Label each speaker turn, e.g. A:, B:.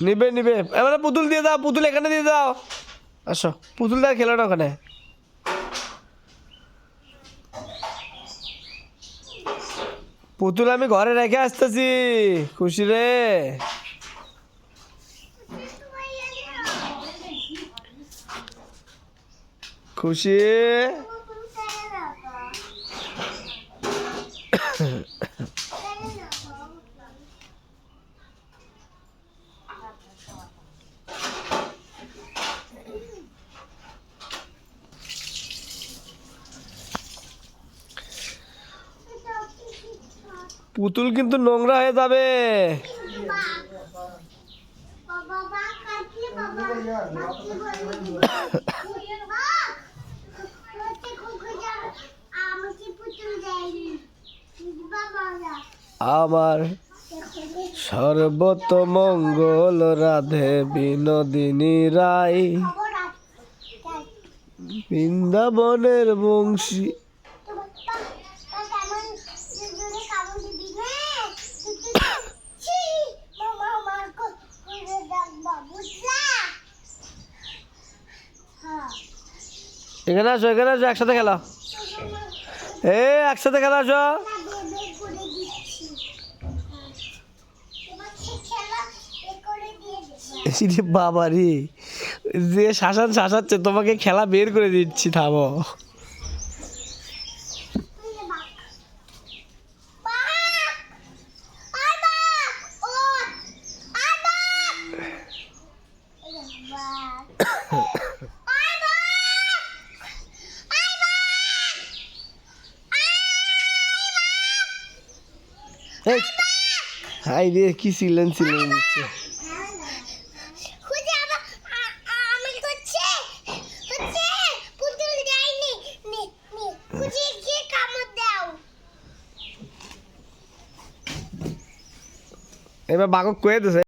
A: নিবে নিবে এবারে পুতুল দিয়ে দাও, পুতুল এখানে দিয়ে দাও। আসো পুতুল দিয়ে খেলো না ওখানে। পুতুল আমি ঘরে রেখে আসতেছি। খুশি রে? খুশি? পুতুল কিন্তু নোংরা হয়ে যাবে। আমার সর্বতমঙ্গল রাধে বিনোদিনী রায়, বৃন্দাবনের বংশী। এখানে আসো, এখানে আসো, একসাথে খেলা। একসাথে খেলা আসো। বাবা রে, যে শাসাচ্ছে তোমাকে খেলা বের করে দিচ্ছি, থামো। হাই রে, কি সিলেন দিচ্ছে। এবার বাঘক কয়ে দিছে।